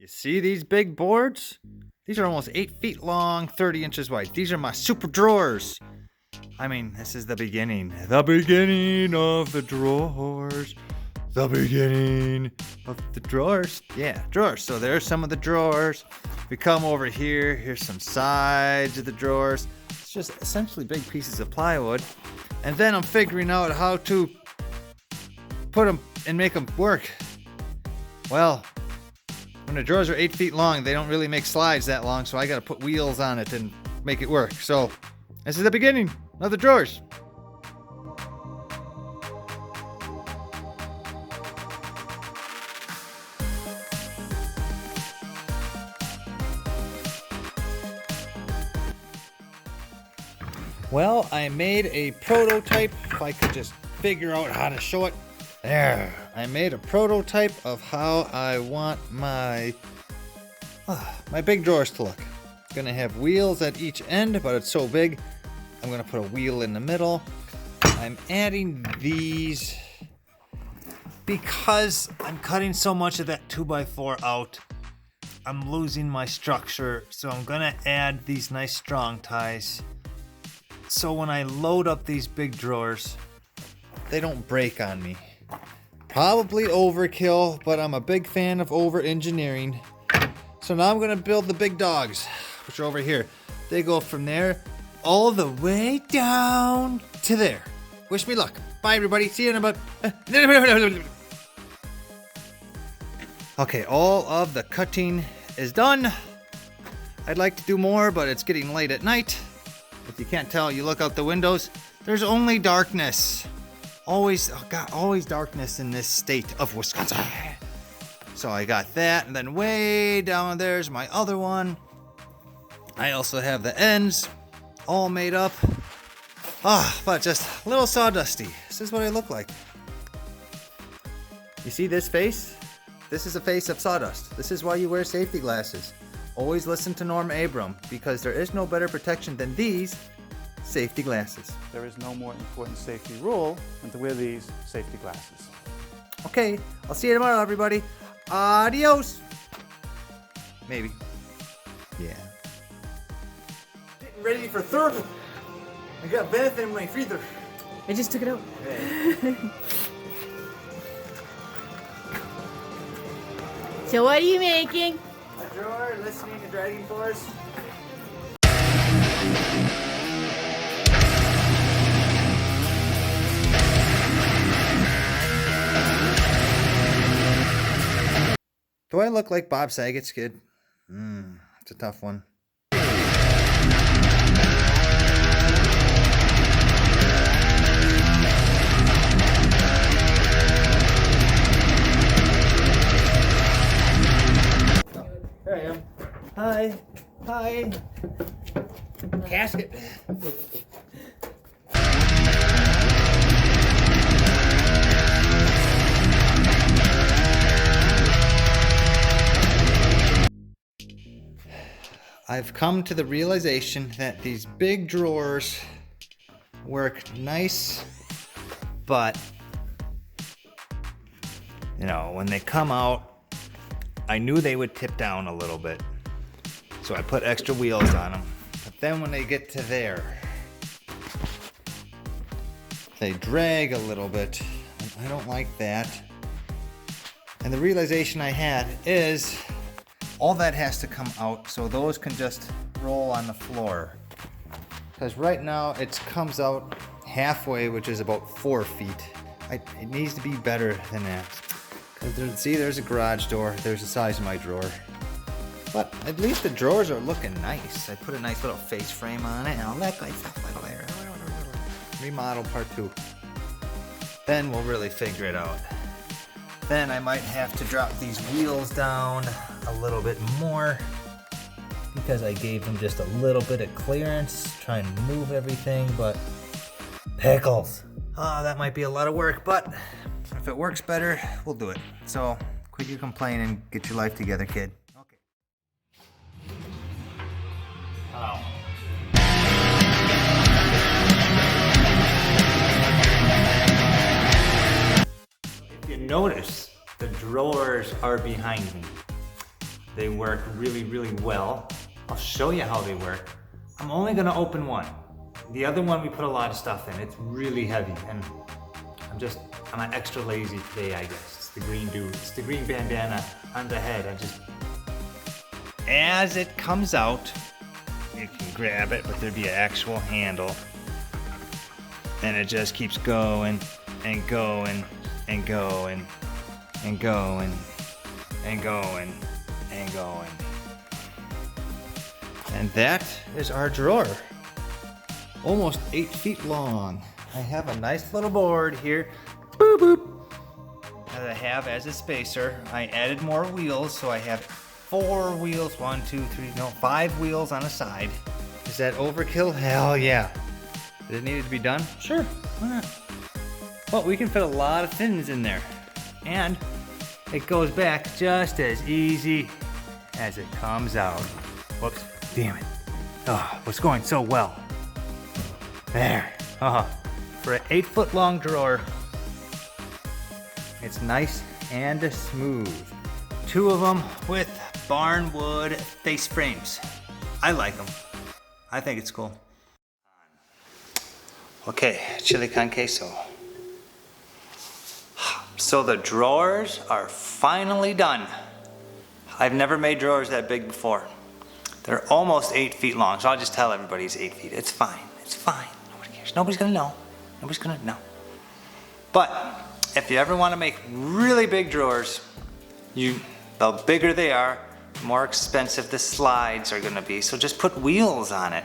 You see these big boards? These are almost 8 feet long, 30 inches wide. These are my super drawers. I mean, this is the beginning. The beginning of the drawers. The beginning of the drawers. Yeah, drawers. So there's some of the drawers. We come over here. Here's some sides of the drawers. It's just essentially big pieces of plywood. And then I'm figuring out how to put them and make them work. Well, when the drawers are 8 feet long, they don't really make slides that long, so I gotta put wheels on it and make it work. So, this is the beginning of the drawers. Well, I made a prototype, if I could just figure out how to show it. There, I made a prototype of how I want my big drawers to look. It's gonna have wheels at each end, but it's so big, I'm gonna put a wheel in the middle. I'm adding these because I'm cutting so much of that 2x4 out. I'm losing my structure, so I'm gonna add these nice strong ties. So when I load up these big drawers, they don't break on me. Probably overkill, but I'm a big fan of over-engineering. So now I'm gonna build the big dogs, which are over here. They go from there all the way down to there. Wish me luck. Bye everybody, see you in about... Okay, all of the cutting is done. I'd like to do more, but it's getting late at night. If you can't tell, you look out the windows, there's only darkness. Always darkness in this state of Wisconsin. So I got that, and then way down there's my other one. I also have the ends all made up. But just a little sawdusty. This is what I look like. You see this face? This is a face of sawdust. This is why you wear safety glasses. Always listen to Norm Abram, because there is no better protection than these safety glasses. There is no more important safety rule than to wear these safety glasses. Okay, I'll see you tomorrow, everybody. Adios. Maybe. Yeah. Getting ready for third. I got Beth in my freezer. I just took it out. So what are you making? A drawer, listening to Dragon Force. Do I look like Bob Saget's kid? It's a tough one. Here I am. Hi. Hi. Casket. I've come to the realization that these big drawers work nice, but you know, when they come out, I knew they would tip down a little bit. So I put extra wheels on them. But then when they get to there, they drag a little bit. I don't like that. And the realization I had is all that has to come out so those can just roll on the floor. Because right now it comes out halfway, which is about 4 feet. It needs to be better than that. See, there's a garage door. There's the size of my drawer. But at least the drawers are looking nice. I put a nice little face frame on it and all that good stuff. Remodel part 2. Then we'll really figure it out. Then I might have to drop these wheels down a little bit more because I gave them just a little bit of clearance, trying to move everything, but pickles. That might be a lot of work, but if it works better, we'll do it. So quit your complaining and get your life together, kid. Okay. Hello. If you notice, the drawers are behind me. They work really, really well. I'll show you how they work. I'm only gonna open one. The other one we put a lot of stuff in. It's really heavy, and I'm extra lazy today, I guess. It's the green dude. It's the green bandana on the head. As it comes out, you can grab it, but there'd be an actual handle. And it just keeps going and going and going and going and going and going. And that is our drawer. Almost 8 feet long. I have a nice little board here. Boop boop. That I have as a spacer. I added more wheels, so I have 4 wheels. 5 wheels on a side. Is that overkill? Hell yeah. Did it need to be done? Sure. Why not? Well, we can fit a lot of fins in there. And it goes back just as easy as it comes out. Whoops. Damn it. Oh, it's going so well. There. For an 8 foot long drawer, it's nice and smooth. 2 of them with barnwood face frames. I like them. I think it's cool. Okay, chili con queso. So the drawers are finally done. I've never made drawers that big before. They're almost 8 feet long, so I'll just tell everybody it's 8 feet. It's fine. It's fine. Nobody cares. Nobody's gonna know. Nobody's gonna know. But if you ever want to make really big drawers, the bigger they are, the more expensive the slides are gonna be. So just put wheels on it.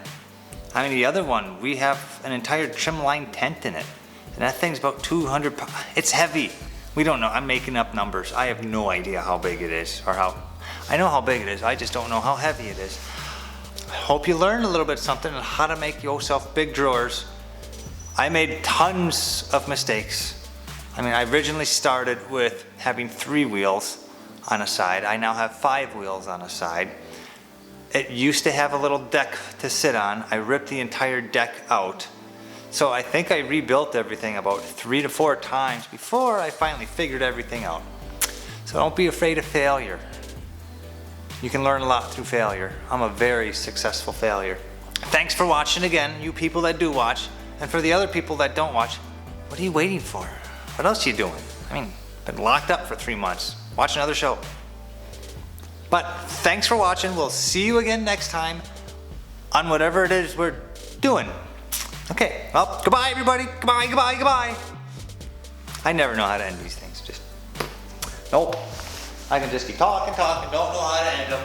I mean, the other one, we have an entire trim line tent in it. And that thing's about 200 pounds. It's heavy. We don't know. I'm making up numbers. I have no idea how big it is I know how big it is. I just don't know how heavy it is. I hope you learned a little bit something on how to make yourself big drawers. I made tons of mistakes. I mean, I originally started with having 3 wheels on a side. I now have 5 wheels on a side. It used to have a little deck to sit on. I ripped the entire deck out. So I think I rebuilt everything about 3 to 4 times before I finally figured everything out. So don't be afraid of failure. You can learn a lot through failure. I'm a very successful failure. Thanks for watching again, you people that do watch. And for the other people that don't watch, what are you waiting for? What else are you doing? I mean, been locked up for 3 months. Watch another show. But thanks for watching. We'll see you again next time on whatever it is we're doing. Okay, well, goodbye everybody. Goodbye, goodbye, goodbye. I never know how to end these things. Nope. I can just keep talking, don't know how to end them.